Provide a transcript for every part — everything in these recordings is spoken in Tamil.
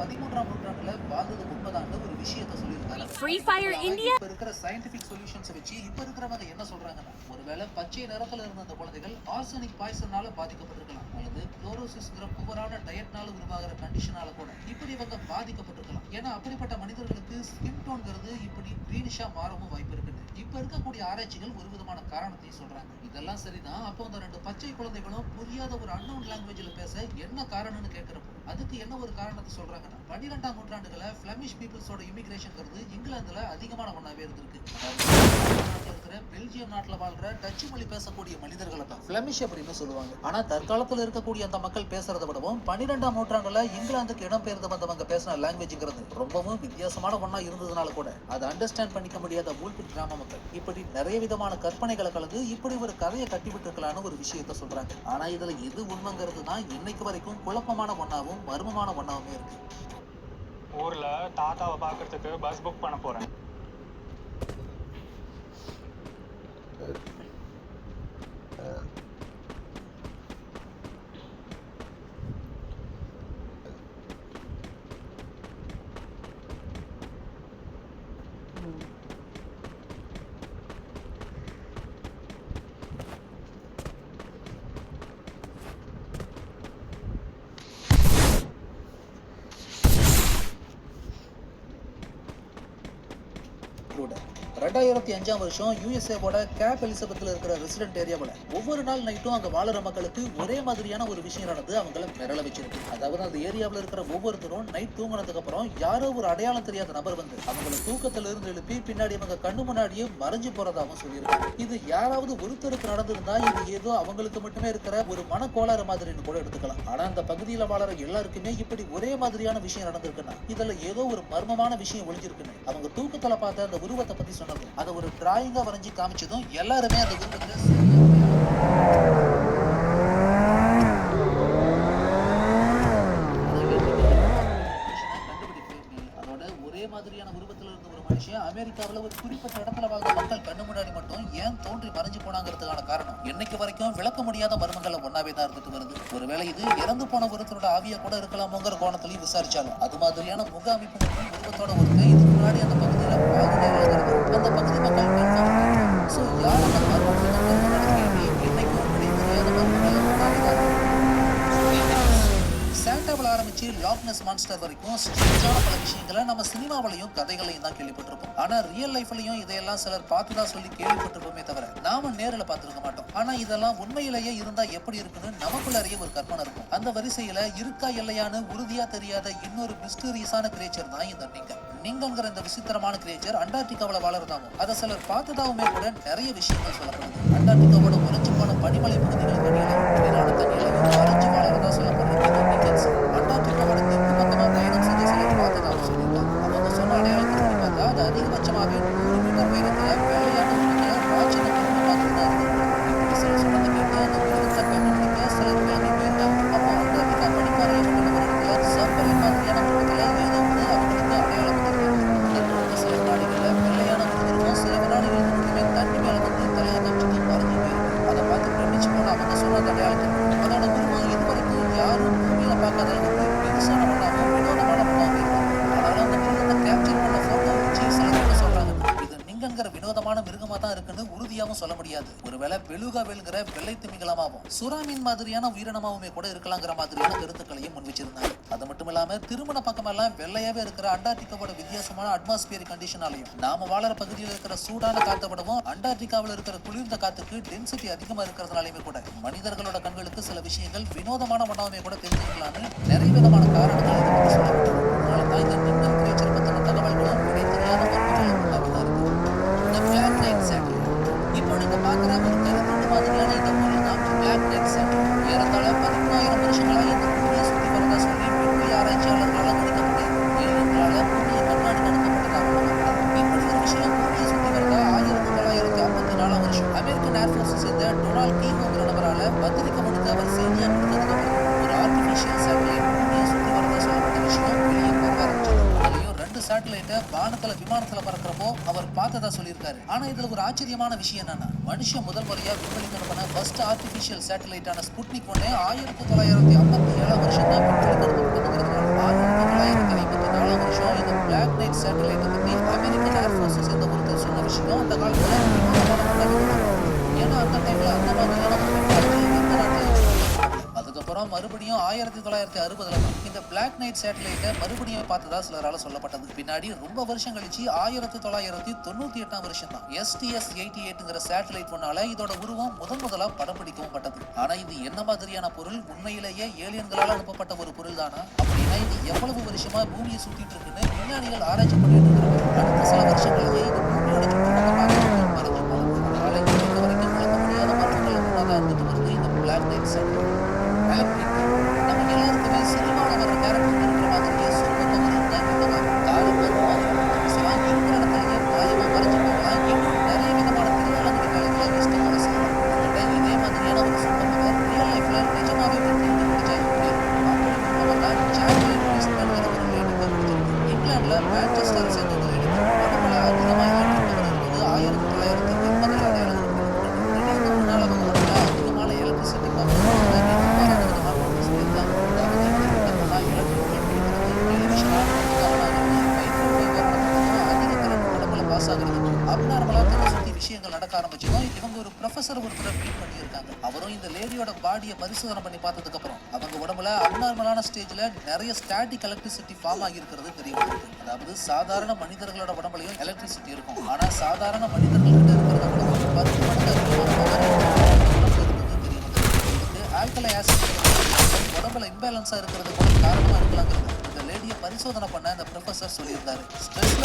13ஆம் நூற்றாண்டுல வாழ்ந்தது உண்மைதான்னு ஒரு விஷயத்த சொல்லியிருக்காங்க. Free Fire India. இப்ப இருக்கிற சயின்டிபிக் சொல்யூஷன்ஸ் வச்சு இப்ப இருக்கிறவங்க என்ன சொல்றாங்கன்னா, ஒருவேளை பச்சை நிறத்துல இருந்த அந்த குழந்தைகள் ஆர்சனிக் பாய்சனால பாதிக்கப்பட்டிருக்கலாம், அல்லது குளோரோசிஸ்ங்கிற புவரான டயட்னால உருவாகிற கண்டிஷனால கூட இப்படி இவங்க பாதிக்கப்பட்டிருக்கலாம். ஏன்னா அப்படிப்பட்ட மனிதர்களுக்கு ஸ்கின் டோன்ங்கிறது இப்படி கிரீனிஷா மாறவும் வாய்ப்பு இருக்குன்னு இப்ப இருக்கக்கூடிய ஆராய்ச்சிகள் ஒரு விதமான காரணத்தையும் சொல்றாங்க. இதெல்லாம் சரிதான். அப்போ அந்த ரெண்டு பச்சை குழந்தைகளும் புரியாத ஒரு அன்னோன் லாங்குவேஜ்ல பேச என்ன காரணம்னு கேட்கிறப்போ அதுக்கு என்ன ஒரு காரணத்தை சொல்றாங்கன்னா, 12ஆம் நூற்றாண்டுகள பிளமிஷ் பீப்புள்ஸோட இமிகிரேஷன்ங்கிறது இங்கிலாந்துல அதிகமான ஒண்ணாவே இருந்திருக்கு. இருக்கிற பெல்ஜியம் நாட்டுல வாழ்ற டச்சு மொழி பேசக்கூடிய மனிதர்களை தான் பிளமிஷ் அப்படின்னு சொல்லுவாங்க. ஆனா தற்காலத்துல இருக்கக்கூடிய அந்த மக்கள் பேசுறதை விடவும் 12ஆம் நூற்றாண்டுல இங்கிலாந்துக்கு இடம்பெயர்ந்து வந்தவங்க பேசின லாங்குவேஜ்ங்கிறது ரொம்பவும் வித்தியாசமான ஒண்ணா இருந்ததுனால கூட அதை அண்டர்ஸ்டாண்ட் பண்ணிக்க முடியாத ஊல்பிட் கிராம மக்கள் இப்படி நிறைய விதமான கற்பனைகளை கலந்து இப்படி ஒரு கதையை கட்டி விட்டுருக்கலான்னு ஒரு விஷயத்த சொல்றாங்க. ஆனா இதுல எது உண்மைங்கிறது தான் இன்னைக்கு வரைக்கும் குழப்பமான ஒண்ணாவும் மர்மமான ஒண்ணாவுமே இருக்கு. ஊர்ல தாத்தாவை பாக்குறதுக்கு பஸ் புக் பண்ண போறேன். கூட 2005ஆம் வருஷம் யுஎஸ்ஏவோட கேப் எலிசபெத்ல இருக்கிற ரெசிடென்ட் ஏரியாவில் ஒவ்வொரு நாள் நைட்டும் அங்க வாழற மக்களுக்கு ஒரே மாதிரியான ஒரு விஷயம் நடந்து அவங்கள மிரள வச்சிருக்கு. அதாவது அந்த ஏரியாவில் இருக்கிற ஒவ்வொருத்தரும் நைட் தூங்கினதுக்கு அப்புறம் யாரோ ஒரு அடையாளம் தெரியாத நபர் வந்து அவங்கள தூக்கத்துல இருந்து எழுப்பி பின்னாடி அவங்க கண்ணு முன்னாடியே மறைஞ்சு போறதாகவும் சொல்லியிருக்காங்க. இது யாராவது ஒருத்தருக்கு நடந்திருந்தா இது ஏதோ அவங்களுக்கு மட்டுமே இருக்கிற ஒரு மனக்கோளாறு மாதிரின்னு கூட எடுத்துக்கலாம். ஆனா அந்த பகுதியில வாழற எல்லாருக்குமே இப்படி ஒரே மாதிரியான விஷயம் நடந்திருக்குன்னா இதுல ஏதோ ஒரு மர்மமான விஷயம் ஒளிஞ்சிருக்குன்னு அவங்க தூக்கத்துல பார்த்த அந்த உருவத்தை பத்தி சொன்னது அதை ஒரு டிராயிங்கா வரைஞ்சி காமிச்சதும் எல்லாருமே அந்த உருவத்தை அதோட ஒரே மாதிரியான உருவத்துல இருந்த ஒரு மனுஷன் அமெரிக்காவில் ஒரு குறிப்பிட்ட இடத்துல வாழ்ந்த மக்கள் கண்ணு முன்னாடி மட்டும் ஏன் தோன்றி மறைஞ்சு போனாங்கிறதுக்கான காரணம் இன்னைக்கு வரைக்கும் விளக்க முடியாத மர்மங்களை ஒன்னாவே தான் இருந்துட்டு வருது. ஒருவேளை இது இறந்து போன ஒருத்தரோட ஆவியா கூட இருக்கலாமோங்கிற கோணத்திலையும் விசாரிச்சாலும் அது மாதிரியான முக அமைப்பு மற்றும் உருவத்தோட ஒருத்தர் இதுக்கு முன்னாடி அந்த பகுதியில அந்த பகுதி மக்கள் சோ யார் அந்த சாண்டாவில் ஆரம்பிச்சு லாக்னஸ் மான்ஸ்டர் வரைக்கும் ஸ்ட்ரேஞ்சான பல விஷயங்களை நம்ம சினிமாவிலையும் கதைகளையும் தான் கேள்விப்பட்டிருப்போம். ஆனா ரியல் லைஃப்லயும் இதையெல்லாம் சிலர் பார்த்துதான் சொல்லி கேள்விப்பட்டிருப்போமே தவிர நாம நேரில் பார்த்திருக்க மாட்டோம். ஆனா இதெல்லாம் உண்மையிலேயே இருந்தா எப்படி இருக்குன்னு நமக்குள்ளாரையே ஒரு கற்பனை இருக்கும். அந்த வரிசையில இருக்கா இல்லையான்னு உறுதியா தெரியாத இன்னொரு மிஸ்டீரியஸான கிரியேச்சர் தான் இந்த நீங்கங்கிற இந்த விசித்திரமான கிரியேச்சர் அண்டார்டிகாவில் வாழறதாவும் அதை சிலர் பார்த்ததாவுமே கூட நிறைய விஷயங்கள் சொல்லப்படுது. அண்டார்டிகாவோட உறைஞ்சு போன பனிமலை பகுதிகளுக்கு தண்ணியில அரைஞ்சு வாழறதா சொல்லப்படுறது. அண்டார்டிகாவோட தெற்கு பக்கமா பயணம் செஞ்ச சிலர் பார்த்ததாவும் சொல்லியிருக்காங்க. அவங்க சொன்ன அடையாளத்தை பார்த்தா அது அதிகபட்சமாகவே 100 மீட்டர் உயரத்துல வெள்ளையான ராட்சத மாதிரி தான் இருக்கு. சில சொன்னதை கேட்டு அந்த உலகத்தை கண்டுபிடிக்க சிலர் கிளம்பி போயிருக்காங்க. அப்போ அண்டார்டிகா பனிப்பாறையை கண்டுபிடிக்கிற சம்பரை மாதிரியான உலகத்துல ஏதோ ஒன்று அவங்களுக்கு அடையாளம் தெரியும். சில நாடுகள்ல வெள்ளையான இருக்கும், சில நாடுகள் மட்டுமே தண்ணி மேல வந்து தலையை கமிச்சு மறைஞ்சு போயிருக்கு. அதை பார்த்து பிரமிச்சு போன அவங்க சொன்ன அடையாளத்தை அதோட உருவம் இதுவரைக்கும் யாரும் பூமியில பார்க்காத அளவுக்கு பெருசான பண்ணாமல் வினோதமான பண்ணாமல் இருக்கும். அதனால அந்த மிருகத்தை கேப்சர் பண்ண போட்டோ வச்சு சில பேர் சொல்றாங்க இது நீங்கங்கிற வினோதமான மிருகமா தான் இருக்குன்னு உறுதியாவும் சொல்ல முடியாது. ஒருவேளை பெலுகா வேல்கிற வெள்ளை திமிங்கலமாவும் சுறாமீன் மாதிரியான உயிரினமாவுமே கூட இருக்கலாங்கிற மாதிரியான கருத்துக்களையும் முன் வச்சிருந்தாங்க. அது மட்டும் இல்லாம திருமண பக்கமெல்லாம் வெள்ளையாவே இருக்கிற அண்டார்டிகாவோட வித்தியாசமான அட்மாஸ்பியரிக் கண்டிஷனாலையும் நாம வாழற பகுதியில் இருக்கிற சூடான காத்தை விடவும் அண்டார்டிகாவில் இருக்கிற குளிர்ந்த காத்துக்கு டென்சிட்டி அதிகமா இருக்கிறதுனாலுமே கூட மனிதர்களோட கண்களுக்கு சில விஷயங்கள் வினோதமான மனமே கூட தெரிஞ்சுக்கலாம்னு நிறைய விதமான காரணங்கள் இதை பத்தி சொல்லப்பட்டது. அதனாலதான் இந்த மின்னல் கிரியேச்சர் பத்தின தகவல்களும் விடை தெரியாத மர்மங்களும் உண்டாகதான் இருக்கு. இந்த பிளாக் நைட் சேட்டலைட் இப்போ நீங்க பாக்குற ஒரு கருத்துண்டு மாதிரியான இந்த பொருள் தான் பிளாக் நைட் சேட்டலைட். ஏறத்தாழ 13,000 வருஷங்களா இந்த பூமியை சுத்தி வரதா சொல்லி விண்வெளி ஆராய்ச்சியாளர்களால் கணிக்கப்பட்டு ஏழுங்களால பூமியை கண்ணாடி நடத்தப்பட்டதாக இப்படி ஒரு விஷயம் பூமியை சுத்தி வரதா 1954ஆம் வருஷம் அமெரிக்கன் ஏர்ஃபோர்ஸை சேர்ந்த டொனால்ட் கீஹோங்கிற நபரால பத்திரிக்கை அவர் செய்தியா கொடுத்ததுக்கு அப்புறம் ஒரு ஆர்டிபிஷியல் சேட்டலைட் பூமியை சுத்தி வரதா சொல்லப்பட்ட விஷயம் வெளியே போக ஆரம்பிச்சது. அதுலயும் 2 சேட்டலைட்டை வானத்துல விமானத்துல பறக்கிறப்போ அவர் பார்த்ததா சொல்லியிருக்காரு. ஆனா இதுல ஒரு ஆச்சரியமான விஷயம் என்னன்னா மனுஷன் முதல் முறையா விண்வெளிக்கு அனுப்பின ஃபர்ஸ்ட் ஆர்டிபிஷியல் சேட்டலைட்டான ஸ்புட்னிக் 1 1957ஆம் வருஷம் தான் விண்வெளிக்கு அனுப்பப்பட்டதுங்கிறதுனால 1957 காலத்துல வினோதமான ஒண்ணா ஏன்னா அந்த டைம்ல அந்த மாதிரியான ஒரு டெக்னாலஜி எந்த நாட்டிலையும் அதுக்கப்புறம் மறுபடியும் 1960 இந்த பிளாக் நைட் சேட்டலைட்டை மறுபடியும் பார்த்ததா சிலரால சொல்லப்பட்டது. பின்னாடி ரொம்ப வருஷம் கழிச்சு 1998 வருஷம் தான் STS-88ங்கிற சேட்டலைட் ஒன்னால இதோட உருவம் முதலா படம் பிடிக்கவும் பட்டது. ஆனா இது என்ன மாதிரியான பொருள், உண்மையிலேயே ஏலியன்களால் அனுப்பப்பட்ட ஒரு பொருள் தானா? அப்படின்னா இது எவ்வளவு வருஷமா பூமியை சுத்திட்டு இருக்குன்னு விஞ்ஞானிகள் ஆராய்ச்சி பண்ணிட்டு இருக்காங்க. அடுத்த சில வருஷங்களையே இது பூமியோட சுற்றுப்பட்ட மறைஞ்சு போகும். அதனால இன்னைக்கு வரைக்கும் விளக்க முடியாத மர்மங்கள் ஒன்றாக இருந்துட்டு வருது இந்த பிளாக் நைட் சேட்டலைட். எலக்ட்ரிக் நம்ம எல்லாருக்குமே சினிமாவில் வர கேரக்டர் இருக்கிற மாதிரியே சூப்பர் பவர் இருந்தா இந்த மாதிரி காலம் சிலாம் இருக்கிற இடத்துலயே மாயமா மறைஞ்சு போகலாம். இன்னும் நிறைய விதமான திரையாளங்களை வேலைகளை இஷ்டமான செய்யலாம். இதே மாதிரியான ஒரு சூப்பர் பவர் ரியல் லைஃப்ல நிஜமாவே வெற்றிட்டு முடிச்சா எப்படி இருக்கும்? அப்படி பவர் தான் சார்லின் பிரிஸ்பன்ங்கிற ஒரு லேடிக்கு முடிச்சிருக்கு. இங்கிலாந்துல மான்செஸ்டர் சேர்ந்த ஒரு லேடிக்கு உடம்புல அதிகமா எலக்ட்ரிக் பவர் இருந்தது 1980 அடையாளம் இருக்கு. திடீர்னு ஒரு நாள் அவங்க உடம்புல அதிகமான எலக்ட்ரிசிட்டி பவர் விஷயங்கள் நடக்க ஆரம்பிச்சதும் இவங்க ஒரு ப்ரொஃபசர் ஒருத்தரை மீட் பண்ணியிருக்காங்க. அவரும் இந்த லேடியோட பாடியை பரிசோதனை பண்ணி பார்த்ததுக்கு அப்புறம் அவங்க உடம்புல அப்நார்மலான ஸ்டேஜ்ல நிறைய ஸ்டாட்டிக் எலக்ட்ரிசிட்டி ஃபார்ம் ஆகியிருக்கிறது தெரிய வருது. அதாவது சாதாரண மனிதர்களோட உடம்புலையும் எலக்ட்ரிசிட்டி இருக்கும். ஆனா சாதாரண மனிதர்கள் கிட்ட இருக்கிறத விட 10 மடங்கு அதிகமான பவர் இருந்தது தெரிய வருது. இதுக்கு ஆல்கலை ஆசிட் உடம்புல இம்பேலன்ஸா இருக்கிறது கூட காரணமா இருக்கலாங்கிறது இந்த லேடியை பரிசோதனை பண்ண அந்த ப்ரொஃபசர் சொல்லியிருந்தாரு. ஸ்ட்ரெஸ்ல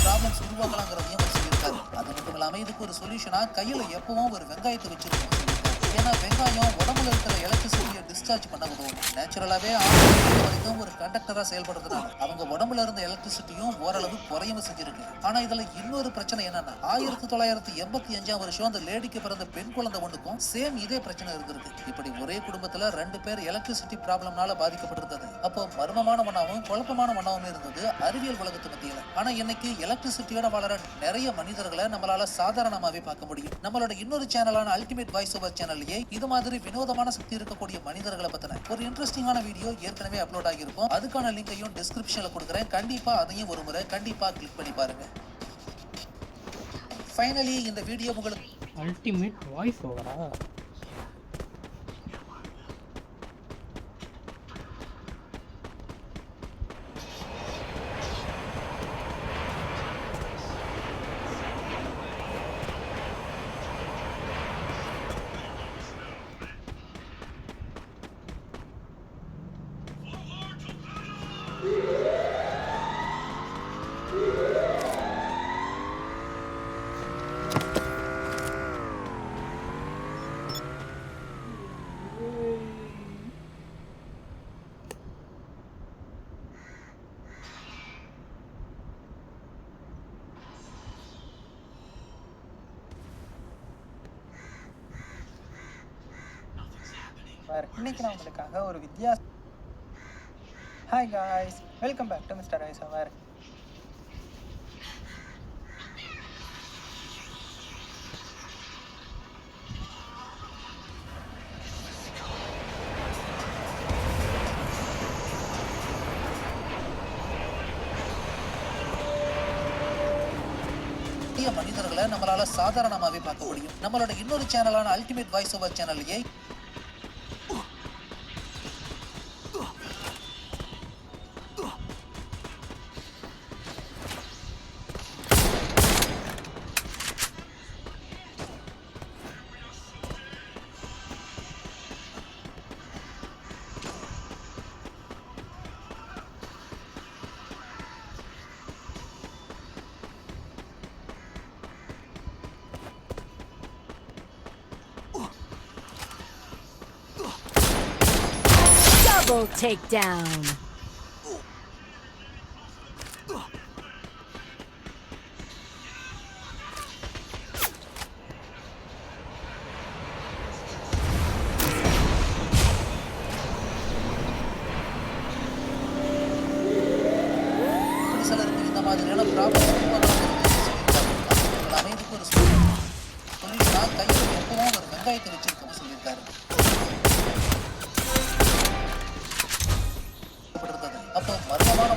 ப்ராப்ளம்ஸ் உருவாக்கலாங்கிறதையும் அவர் சொல்லியிருக்காரு. அது மட்டும் இல்லாம இதுக்கு ஒரு சொல்யூஷனா கையில எப்பவும் ஒரு வெங்காயத்தை வச்சிருக்கணும் சொல்லியிருக்காரு. ஏன்னா வெங்காயம் உடம்புல இருக்கிற எலக்ட்ரிசிட்டியை டிஸ்சார்ஜ் பண்ண உதவும். நேச்சுரலாவே வரைக்கும் ஒரு கண்டக்டரா செயல்படுறதுனால அவங்க உடம்புல இருந்த எலக்ட்ரிசிட்டியும் ஓரளவு குறையவும் செஞ்சிருக்கு. ஆனா இதுல இன்னொரு பிரச்சனை என்னன்னா 1985 வருஷம் அந்த லேடிக்கு பிறந்த பெண் குழந்தை ஒண்ணுக்கும் சேம் இதே பிரச்சனை இருந்திருக்கு. இப்படி ஒரே குடும்பத்துல 2 பேர் எலக்ட்ரிசிட்டி ப்ராப்ளம்னால பாதிக்கப்பட்டிருந்தது. அப்போ மர்மமான மன்னாவும் குழப்பமான மன்னாவும் இருந்தது அறிவியல் உலகத்து மத்தியில. ஆனா இன்னைக்கு எலக்ட்ரிசிட்டியோட வளர நிறைய மனிதர்களை நம்மளால சாதாரணமாவே பார்க்க முடியும். நம்மளோட இன்னொரு சேனலான அல்டிமேட் வாய்ஸ் ஓவர் சேனல்லையே இது மாதிரி வினோதமான சக்தி இருக்கக்கூடிய மனிதர்களை பத்தின ஒரு இன்ட்ரெஸ்டிங்கான வீடியோ ஏற்கனவே அப்லோட் ஆகியிருக்கும். அதுக்கான லிங்கையும் டிஸ்கிரிப்ஷன்ல கொடுக்குறேன். கண்டிப்பா அதையும் ஒரு முறை கண்டிப்பா கிளிக் பண்ணி பாருங்க. ஃபைனலி இந்த வீடியோ உங்களுக்கு அல்டிமேட் வாய்ஸ் ஓவரா? இன்னைக்கு நான் உங்களுக்காக ஒரு hi guys, welcome back to mister voice over. மனிதர்களை நம்மளால சாதாரணமாவே பார்க்க முடியும். நம்மளோட இன்னொரு சேனலான அல்டிமேட் வாய்ஸ் ஓவர் சேனல்லையே Double takedown. சிலருக்கு இந்த மாதிரியான ப்ராப்ளம்ஸ் இதுக்கு ஒரு சொல்லிட்டா கையில் எப்பவும் ஒரு வெங்காயத்தை வச்சிருக்கோம்னு சொல்லியிருக்காரு. அப்போ மர்மமான